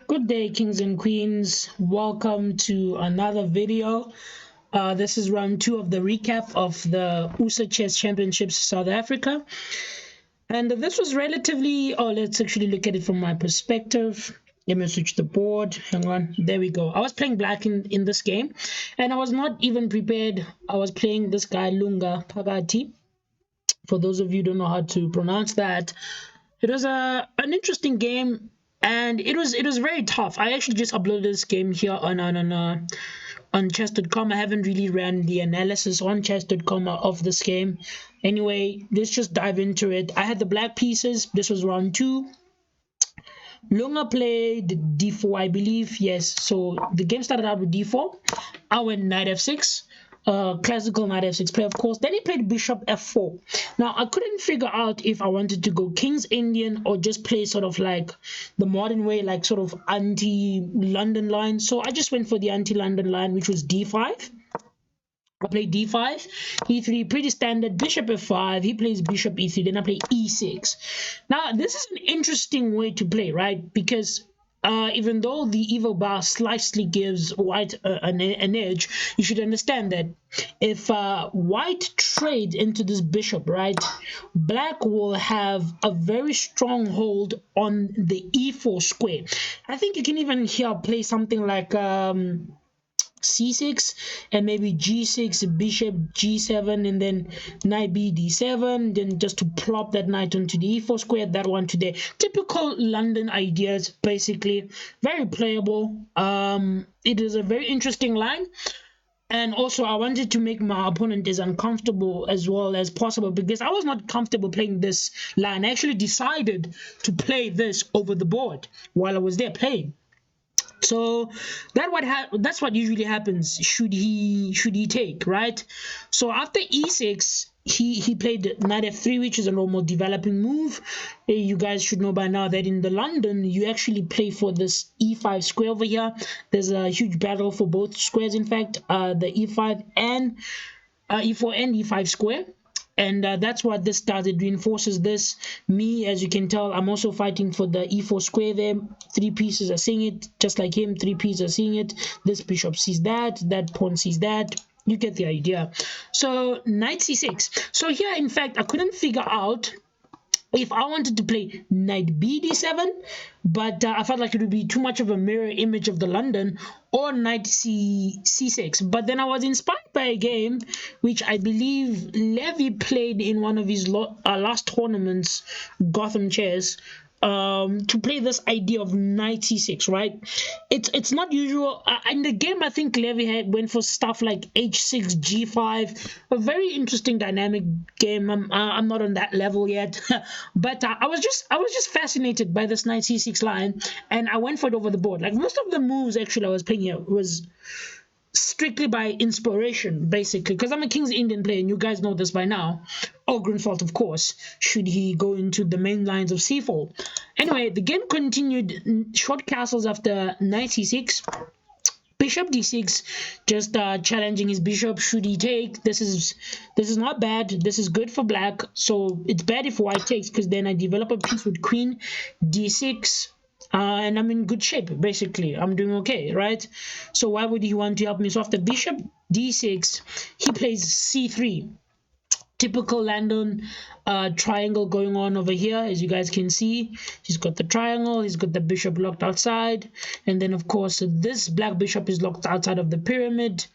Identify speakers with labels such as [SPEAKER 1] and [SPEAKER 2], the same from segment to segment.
[SPEAKER 1] Good day, kings and queens. Welcome to another video. This is round two of the recap of the USA Chess Championships South Africa. And this was relatively, let's actually look at it from my perspective. Let me switch the board. Hang on. There we go. I was playing black in this game, and I was not even prepared. I was playing this guy, Lunga Pagati. For those of you who don't know how to pronounce that, it was an interesting game, and it was very tough. I actually just uploaded this game here on chess.com. I haven't really ran the analysis on chess.com of this game. Anyway, let's just dive into it. I had the black pieces. This was round two. Lunga played d4, I believe. Yes, so the game started out with d4. I went knight f6. Classical knight f6 play, of course. Then he played bishop f4. Now, I couldn't figure out if I wanted to go King's Indian or just play sort of like the modern way, like sort of anti-London line. So I just went for the anti-London line, which was d5. I play d5, e3, pretty standard. Bishop f5, he plays bishop e3, then I play e6. Now, this is an interesting way to play, right? Because even though the evil bar slightly gives white an edge, you should understand that if white trades into this bishop, right, black will have a very strong hold on the e4 square. I think you can even here play something like c6 and maybe g6, bishop g7, and then knight b d7, then just to plop that knight onto the e4 square, that one to there. Typical London ideas, basically. Very playable. It is a very interesting line. And also, I wanted to make my opponent as uncomfortable as well as possible, because I was not comfortable playing this line. I actually decided to play this over the board while I was there playing. So that's what usually happens should he take, right? So after e6, he played knight f3, which is a normal developing move. You guys should know by now that in the London, you actually play for this e5 square over here. There's a huge battle for both squares, in fact, the e5 and e4 and e5 square. And that's what this does. It reinforces this. Me, as you can tell, I'm also fighting for the e4 square there. Three pieces are seeing it, just like him. Three pieces are seeing it. This bishop sees that. That pawn sees that. You get the idea. So knight c6. So here, in fact, I couldn't figure out if I wanted to play knight b d7, but I felt like it would be too much of a mirror image of the London, or knight c6. But then I was inspired by a game which I believe Levy played in one of his last tournaments, Gothamchess, to play this idea of knight c6, right? It's not usual. In the game, I think Levy went for stuff like h6, g5, a very interesting dynamic game. I'm not on that level yet, but I was just fascinated by this knight c6 line, and I went for it over the board. Like most of the moves actually I was playing here was strictly by inspiration, basically, because I'm a King's Indian player, and you guys know this by now. Or Grunfeld, of course, should he go into the main lines of c4. Anyway, the game continued. Short castles after knight c6. Bishop d6, just challenging his bishop. Should he take? This is not bad. This is good for black. So it's bad if white takes, because then I develop a piece with queen d6. And I'm in good shape, basically. I'm doing okay, right? So why would he want to help me? So after bishop d6, he plays c3. Typical Landon triangle going on over here, as you guys can see. He's got the triangle, he's got the bishop locked outside, and then of course this black bishop is locked outside of the pyramid.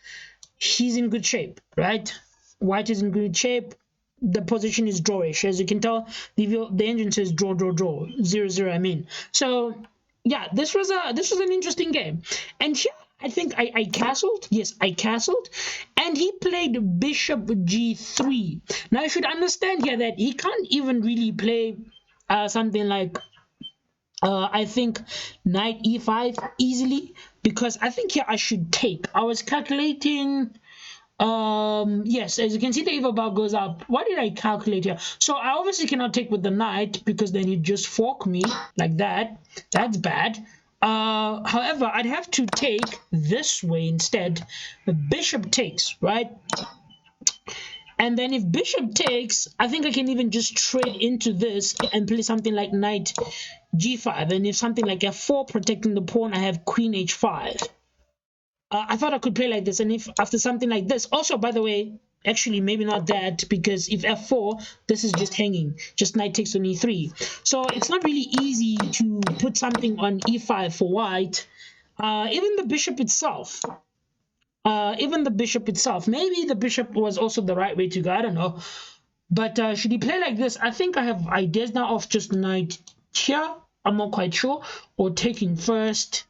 [SPEAKER 1] He's in good shape, right? White is in good shape. The position is drawish, as you can tell. The engine says draw 0-0. I mean, so yeah, this was an interesting game. And here I think I castled. Yes, I castled, and he played bishop g3. Now you should understand here that he can't even really play something like I think knight e5 easily, because I think here I should take. I was calculating. Yes, as you can see, the evil bar goes up. What did I calculate here? So I obviously cannot take with the knight, because then he'd just fork me like that. That's bad. However, I'd have to take this way instead. The bishop takes, right? And then if bishop takes, I think I can even just trade into this and play something like knight g5. And if something like f4 protecting the pawn, I have queen h5. I thought I could play like this. And if after something like this, also, by the way, actually, maybe not that, because if f4, this is just hanging, just knight takes on e3. So it's not really easy to put something on e5 for white. Even the bishop itself. Maybe the bishop was also the right way to go. I don't know. But should he play like this? I think I have ideas now of just knight here. I'm not quite sure. Or taking first.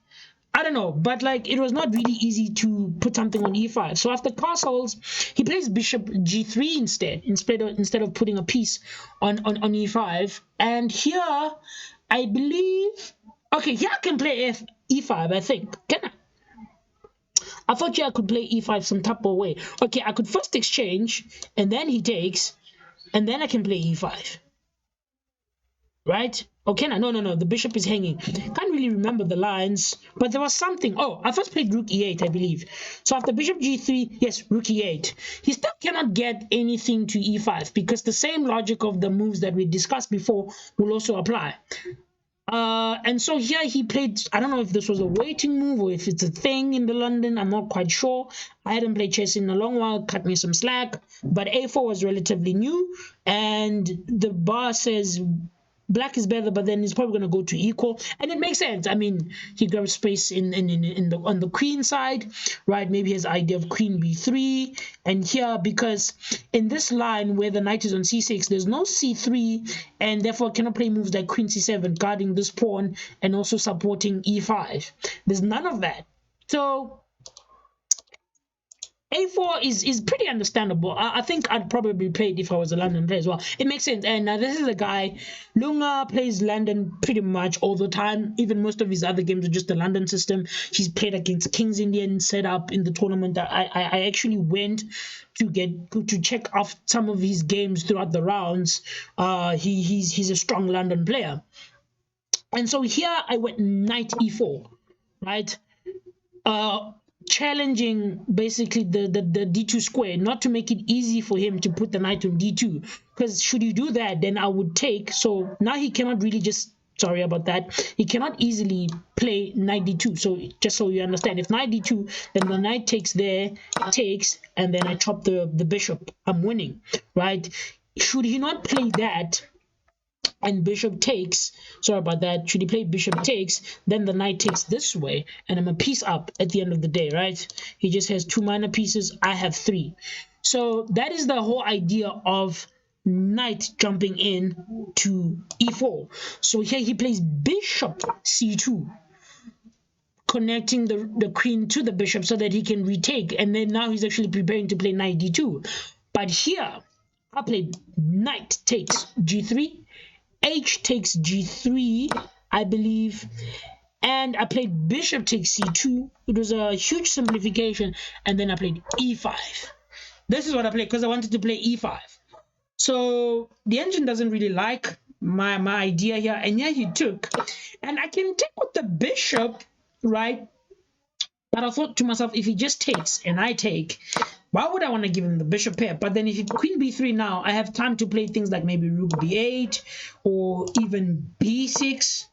[SPEAKER 1] I don't know, but like it was not really easy to put something on e5. So after castles, he plays bishop g3 instead of putting a piece on e5. And here, I believe, okay, here I can play e5. I think, can I? I thought here I could play e5 some type of way. Okay, I could first exchange, and then he takes, and then I can play e5. Right? Okay, no, the bishop is hanging. Can't really remember the lines, but there was something. Oh, I first played rook e8, I believe. So after bishop g3, yes, rook e8. He still cannot get anything to e5 because the same logic of the moves that we discussed before will also apply. And so here he played, I don't know if this was a waiting move or if it's a thing in the London, I'm not quite sure. I hadn't played chess in a long while, cut me some slack, but a4 was relatively new, and the bar says black is better, but then he's probably going to go to equal, and it makes sense. I mean, he grabs space in the on the queen side, right? Maybe his idea of queen b3, and here because in this line where the knight is on c6, there's no c3, and therefore cannot play moves like queen c7, guarding this pawn and also supporting e5. There's none of that, so a4 is pretty understandable. I think I'd probably play it if I was a London player as well. It makes sense. And this is a guy, Lunga plays London pretty much all the time. Even most of his other games are just the London system. He's played against King's Indian setup in the tournament. I actually went to check off some of his games throughout the rounds. He's a strong London player. And so here I went knight e4, right? Challenging basically the d2 square, not to make it easy for him to put the knight on d2, because should you do that, then I would take. So now he cannot really just, sorry about that, he cannot easily play knight d2. So just so you understand, if knight d2, then the knight takes there, takes, and then I chop the bishop, I'm winning, right? Should he not play that and bishop takes, sorry about that, should he play bishop takes, then the knight takes this way, and I'm a piece up at the end of the day, right? He just has 2 minor pieces, I have 3. So that is the whole idea of knight jumping in to e4. So here he plays bishop c2, connecting the queen to the bishop so that he can retake, and then now he's actually preparing to play knight d2. But here I played knight takes g3, h takes g3, I believe, and I played bishop takes c2. It was a huge simplification, and then I played e5. This is what I played because I wanted to play e5. So the engine doesn't really like my idea here, and yeah, he took, and I can take with the bishop, right? But I thought to myself, if he just takes and I take, why would I want to give him the bishop pair? But then if he queen b3 now, I have time to play things like maybe rook b8 or even b6,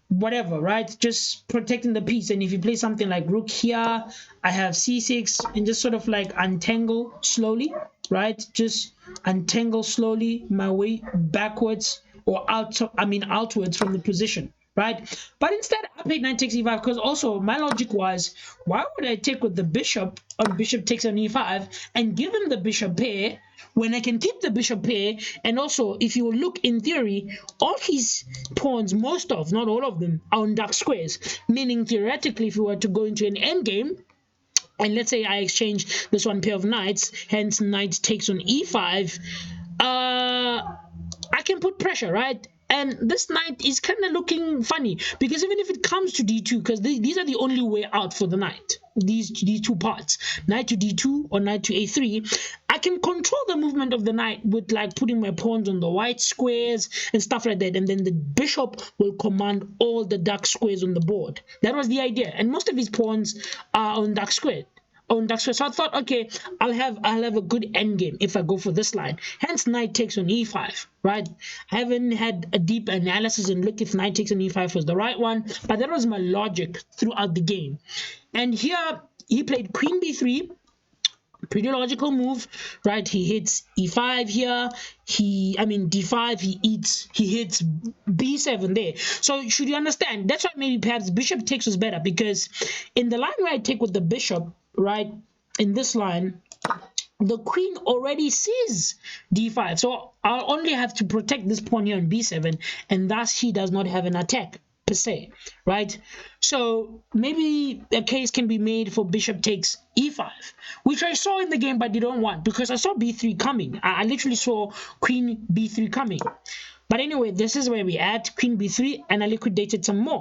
[SPEAKER 1] whatever, right? Just protecting the piece. And if you play something like rook here, I have c6, and just sort of like untangle slowly, right? Just untangle slowly my way backwards or outwards from the position, right? But instead I played knight takes e5 because also my logic was, why would I take with the bishop on bishop takes on e5 and give him the bishop pair when I can keep the bishop pair? And also, if you look in theory, all his pawns, most of, not all of them, are on dark squares, meaning theoretically if we were to go into an endgame, and let's say I exchange this one pair of knights, hence knight takes on e5, I can put pressure, right? And this knight is kind of looking funny because even if it comes to d2, because these are the only way out for the knight, these two parts, knight to d2 or knight to a3, I can control the movement of the knight with like putting my pawns on the white squares and stuff like that, and then the bishop will command all the dark squares on the board. That was the idea, and most of his pawns are on dark square. on dark square. So I thought, okay, I'll have a good end game if I go for this line. Hence, knight takes on e5, right? I haven't had a deep analysis and look if knight takes on e5 was the right one, but that was my logic throughout the game. And here he played queen b3. Pretty logical move, right? He hits e5 here. I mean d5. He hits b7 there. So should you understand? That's why maybe perhaps bishop takes was better, because in the line where I take with the bishop, right? In this line, the queen already sees d5, so I'll only have to protect this pawn here on b7, and thus he does not have an attack per se, right? So maybe a case can be made for bishop takes e5, which I saw in the game but didn't want, because I saw b3 coming. I literally saw queen b3 coming. But anyway, this is where we add queen b3, and I liquidated some more.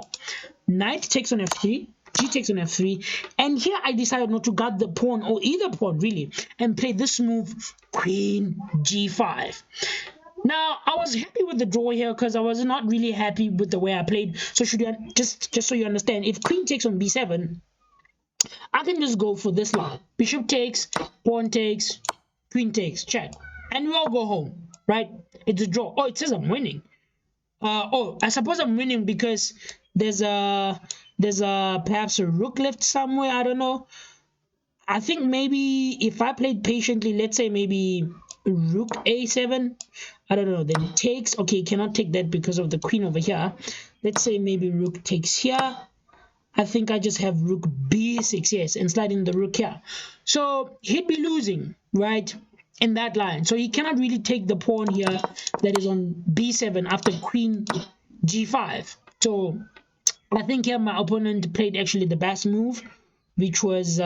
[SPEAKER 1] Knight takes on f3, g takes on f3, and here I decided not to guard the pawn, or either pawn really, and play this move, queen g5. Now, I was happy with the draw here because I was not really happy with the way I played. So should you just so you understand, if queen takes on b7, I can just go for this line. Bishop takes, pawn takes, queen takes, check. And we all go home, right? It's a draw. Oh, it says I'm winning. Oh, I suppose I'm winning because there's perhaps a rook left somewhere. I don't know. I think maybe if I played patiently, let's say maybe rook a7, I don't know, then it takes. Okay, cannot take that because of the queen over here. Let's say maybe rook takes here. I think I just have rook b6, yes, and slide in the rook here. So he'd be losing, right, in that line. So he cannot really take the pawn here that is on b7 after queen g5. So I think here my opponent played actually the best move, which was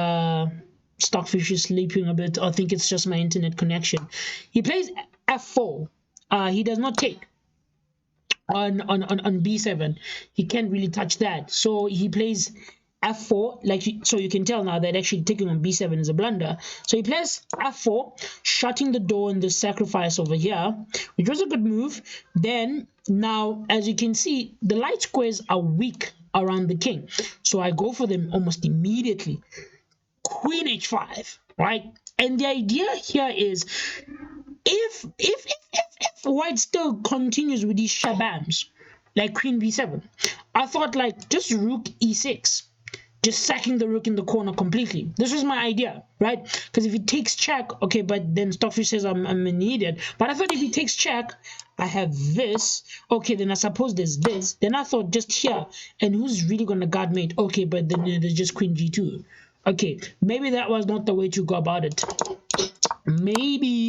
[SPEAKER 1] Stockfish is sleeping a bit. I think it's just my internet connection. He plays f4. He does not take on b7. He can't really touch that. So he plays f4, so you can tell now that actually taking on b7 is a blunder. So he plays f4, shutting the door in the sacrifice over here, which was a good move. Then now, as you can see, the light squares are weak around the king, so I go for them almost immediately. Queen h5, right? And the idea here is if white still continues with these shabams like queen b7, I thought like just rook e6, just sacking the rook in the corner completely. This was my idea, right? Because if he takes check, okay, but then Stockfish says I'm an idiot. But I thought if he takes check, I have this. Okay, then I suppose there's this. Then I thought just here, and who's really gonna guard mate? Okay, but then there's just queen g2. Okay, maybe that was not the way to go about it. Maybe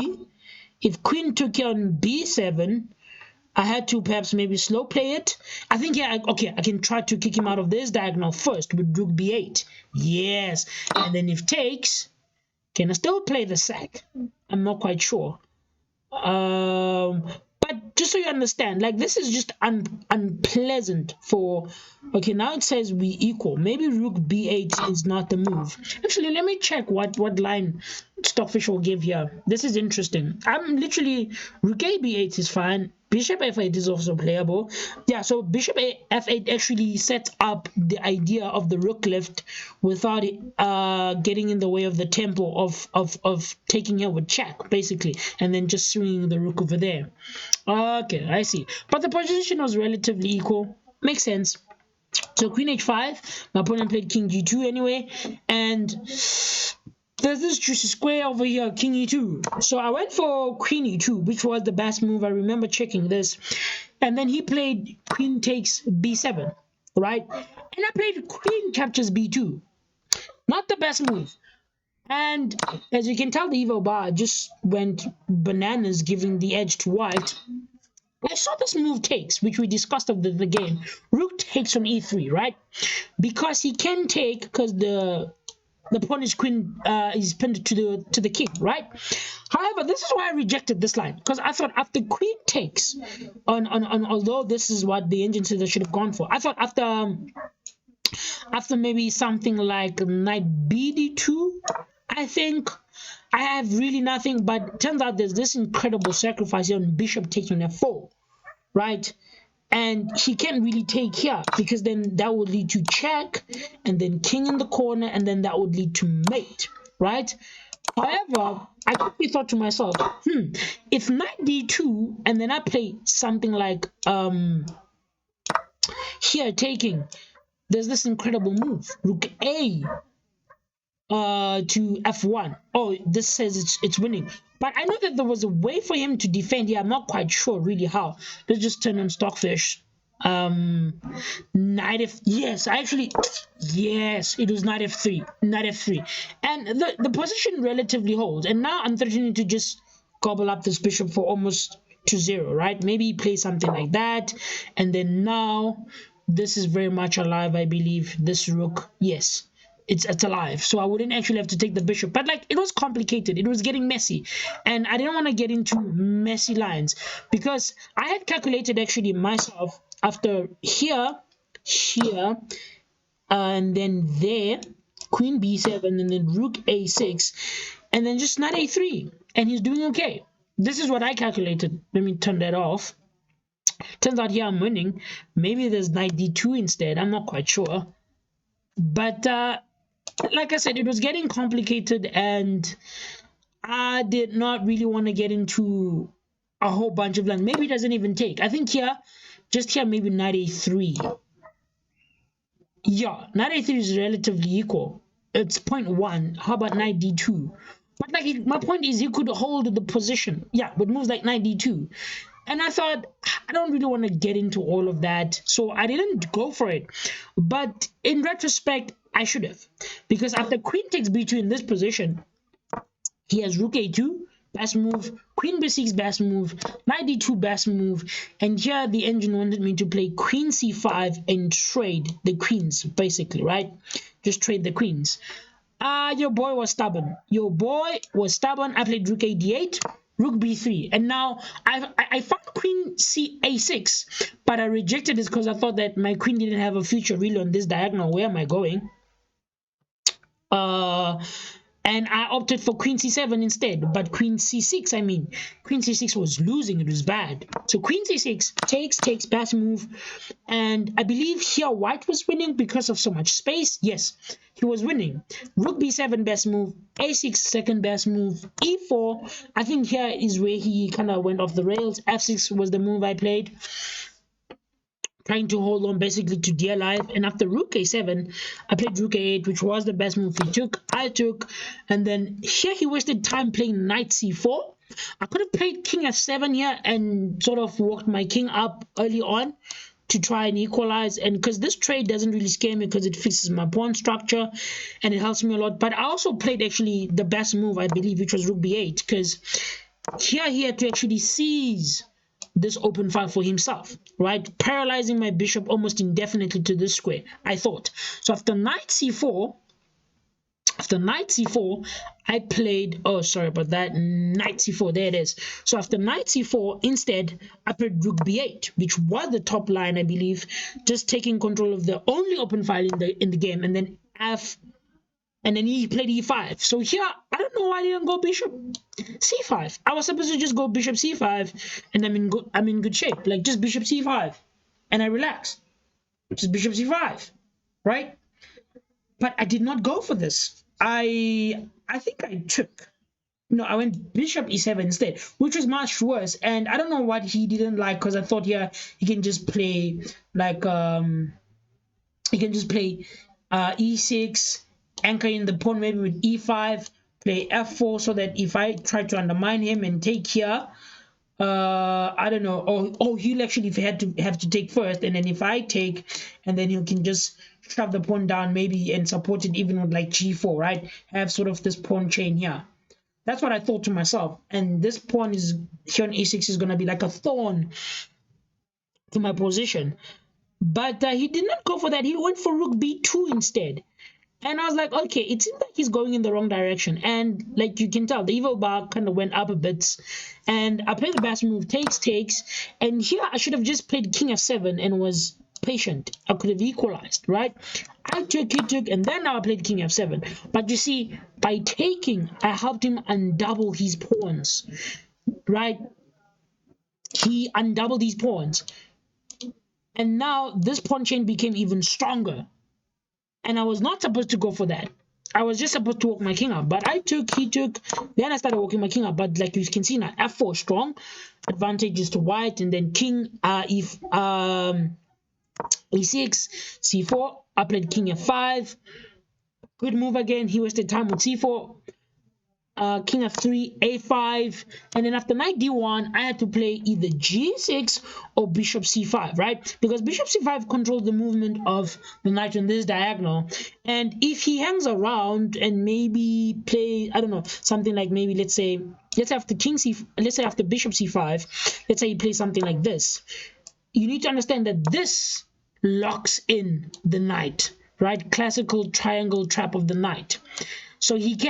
[SPEAKER 1] if queen took here on b7, I had to perhaps maybe slow play it. I think, yeah, okay, I can try to kick him out of this diagonal first with rook b8. Yes, and then if takes, can I still play the sack? I'm not quite sure. But just so you understand, like this is just unpleasant for. Okay, now it says we equal. Maybe rook b8 is not the move. Actually, let me check what line Stockfish will give here. This is interesting. I'm literally rook a b8 is fine. Bishop f8 is also playable. Yeah, so bishop f8 actually sets up the idea of the rook lift without it getting in the way of the tempo of taking here with check, basically, and then just swinging the rook over there. Okay, I see. But the position was relatively equal. Makes sense. So queen h5, my opponent played king g2 anyway, and there's this juicy square over here, king e2. So I went for queen e2, which was the best move. I remember checking this. And then he played queen takes b7, right? And I played queen captures b2. Not the best move. And as you can tell, the evil bar just went bananas, giving the edge to white. I saw this move takes, which we discussed of the game. Rook takes on e3, right? Because he can take, because the pawn is queen is pinned to the king, right? However, this is why I rejected this line, because I thought after queen takes on although this is what the engine says I should have gone for. I thought after maybe something like knight bd2, I think I have really nothing, but turns out there's this incredible sacrifice here on bishop takes on f4, right? And he can't really take here because then that would lead to check and then king in the corner, and then that would lead to mate. right? However, I quickly thought to myself, if knight d2 and then I play something like here taking, there's this incredible move, rook a to f1. Oh, this says it's winning. But I know that there was a way for him to defend here. I'm not quite sure really how. Let's just turn on Stockfish. Knight f, yes, actually, yes, it was knight f3, knight f3, and the position relatively holds. And now I'm threatening to just gobble up this bishop for almost to zero, right? Maybe play something like that, and then now this is very much alive. I believe this rook, yes, it's alive, so I wouldn't actually have to take the bishop. But like, it was complicated, it was getting messy, and I didn't want to get into messy lines because I had calculated actually myself after here, and then there, queen b7, and then rook a6, and then just knight a3, and he's doing okay. This is what I calculated. Let me turn that off. Turns out here I'm winning. Maybe there's knight d2 instead, I'm not quite sure. But like I said, it was getting complicated, and I did not really want to get into a whole bunch of land. Maybe it doesn't even take. I think here, just here, maybe knight a3. Yeah, knight a3 is relatively equal. It's 0.1. How about knight d2? But like, my point is, he could hold the position. Yeah, with moves like knight d2. And I thought, I don't really want to get into all of that, so I didn't go for it. But in retrospect, I should have, because after queen takes b2 in this position, he has rook a2, best move, queen b6, best move, knight d2, best move, and here the engine wanted me to play queen c5 and trade the queens, basically, right? Just trade the queens. Your boy was stubborn. Your boy was stubborn. I played rook a d8, rook b3, and now I found queen c a6, but I rejected it because I thought that my queen didn't have a future really on this diagonal. Where am I going? Uh, and I opted for queen c7 instead. But queen c6, I mean, queen c6 was losing. It was bad. So queen c6 takes, best move, and I believe here white was winning because of so much space. Yes, he was winning. Rook b7, best move, a6, second best move, e4. I think here is where he kind of went off the rails. f6 was the move I played, trying to hold on basically to dear life. And after rook a7, I played rook a8, which was the best move he took. I took, and then here he wasted time playing knight c4. I could have played king f7 here and sort of walked my king up early on to try and equalize, and because this trade doesn't really scare me because it fixes my pawn structure and it helps me a lot. But I also played actually the best move, I believe, which was rook b8, because here he had to actually seize this open file for himself, right? Paralyzing my bishop almost indefinitely to this square, I thought. So after knight c4, I played, oh, sorry about that, knight c4, there it is. So after knight c4, instead, I played rook b8, which was the top line, I believe, just taking control of the only open file in the game, and then and then he played e5. So here, I don't know why I didn't go bishop c5. I was supposed to just go bishop c5, and I'm in good shape. Like, just bishop c5, and I relax. Just bishop c5, right? But I did not go for this. I think I took. No, I went bishop e7 instead, which was much worse. And I don't know what he didn't like, because I thought, yeah, he can just play like he can just play e6, anchor in the pawn maybe with e5, play f4, so that if I try to undermine him and take here, I don't know. Oh, he'll actually have to take first, and then if I take, and then he can just shove the pawn down maybe and support it even with like g4, right? Have sort of this pawn chain here. That's what I thought to myself. And this pawn is here on e6 is gonna be like a thorn to my position. But he did not go for that. He went for rook b2 instead. And I was like, okay, it seems like he's going in the wrong direction. And like you can tell, the evil bar kind of went up a bit. And I played the best move, takes. And here I should have just played king f7 and was patient. I could have equalized, right? I took, he took, and then now I played king f7. But you see, by taking, I helped him undouble his pawns, right? He undoubled these pawns. And now this pawn chain became even stronger. And I was not supposed to go for that. I was just supposed to walk my king up, but he took, then I started walking my king up. But like you can see now, f4 strong, advantages to white, and then king if e6, c4, I played king f5, good move again. He wasted time with c4, king f3, a5, and then after knight d1, I had to play either g6 or bishop c5, right? Because bishop c5 controls the movement of the knight on this diagonal, and if he hangs around and maybe play, I don't know, something like maybe let's say after after bishop c5, let's say he plays something like this. You need to understand that this locks in the knight, right? Classical triangle trap of the knight. So he'd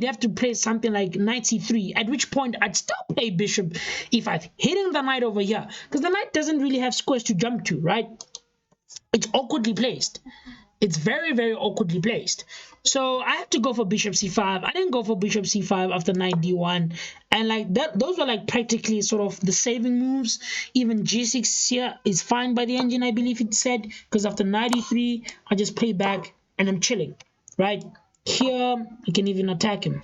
[SPEAKER 1] have to play something like knight c3, at which point I'd still play bishop e5, hitting the knight over here, because the knight doesn't really have squares to jump to, right? It's awkwardly placed. It's very, very awkwardly placed. So I had to go for bishop c5. I didn't go for bishop c5 after knight d1. And like that, those were like practically sort of the saving moves. Even g6 here is fine by the engine, I believe it said, because after knight e3, I just play back and I'm chilling, right? Here, I can even attack him.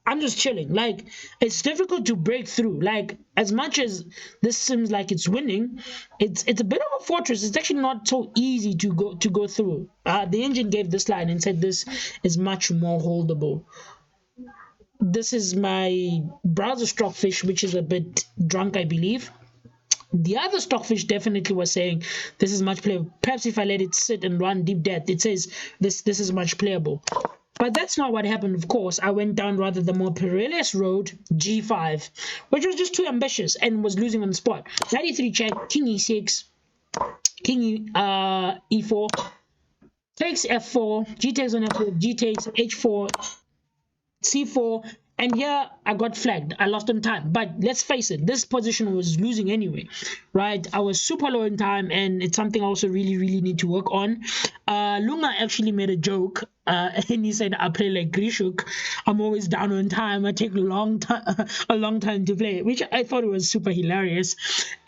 [SPEAKER 1] I'm just chilling. Like, it's difficult to break through. Like, as much as this seems like it's winning, it's a bit of a fortress. It's actually not so easy to go through. The engine gave this line and said this is much more holdable. This is my browser stockfish, which is a bit drunk, I believe. The other stockfish definitely was saying this is much playable. Perhaps if I let it sit and run deep depth, it says this is much playable. But that's not what happened, of course. I went down rather the more perilous road, g5, which was just too ambitious and was losing on the spot. Knight e3 check, king e6, king e4, takes f4, g takes on f4, g takes h4, c4, and here I got flagged. I lost on time. But let's face it, this position was losing anyway, right? I was super low in time, and it's something I also really, really need to work on. Lunga actually made a joke, and he said, I play like Grishuk. I'm always down on time. I take a long time to play, which I thought was super hilarious.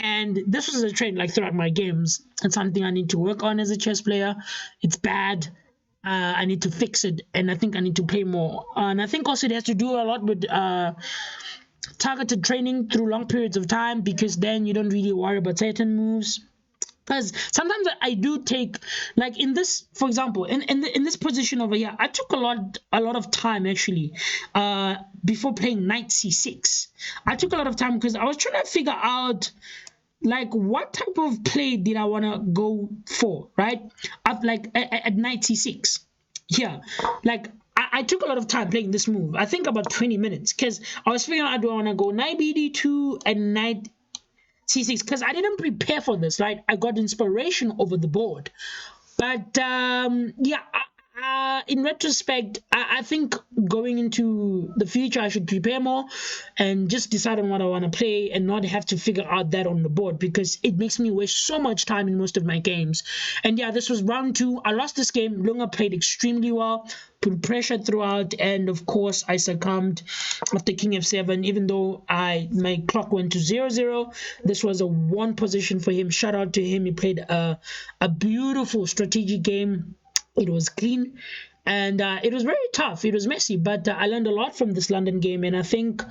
[SPEAKER 1] And this was a trend like throughout my games. It's something I need to work on as a chess player. It's bad. I need to fix it, and I think I need to play more. And I think also it has to do a lot with targeted training through long periods of time, because then you don't really worry about certain moves. Because sometimes I do take, like in this, for example, in this position over here, I took a lot of time actually before playing knight c6. I took a lot of time because I was trying to figure out like what type of play did I want to go for, right? At knight c6 here, like I took a lot of time playing this move. I think about 20 minutes, because I was figuring out, do I want to go knight bd2 and knight c6, because I didn't prepare for this, right? I got inspiration over the board. But yeah, in retrospect, I think going into the future, I should prepare more and just decide on what I want to play and not have to figure out that on the board, because it makes me waste so much time in most of my games. And yeah, this was round 2. I lost this game. Lunga played extremely well, put pressure throughout, and of course I succumbed after king f7. Even though my clock went to 0-0, this was a one position for him. Shout out to him. He played a beautiful strategic game. It was clean, and it was very tough. It was messy, but I learned a lot from this London game, and I think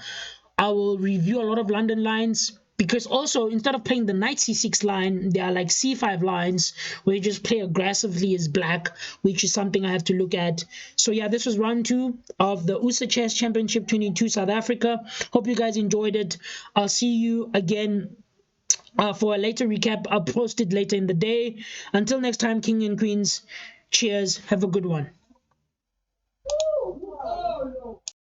[SPEAKER 1] I will review a lot of London lines, because also instead of playing the knight c6 line, there are like c5 lines where you just play aggressively as black, which is something I have to look at. So yeah, this was round 2 of the USA Chess Championship 22 South Africa. Hope you guys enjoyed it. I'll see you again for a later recap. I'll post it later in the day. Until next time, king and queens, cheers. Have a good one.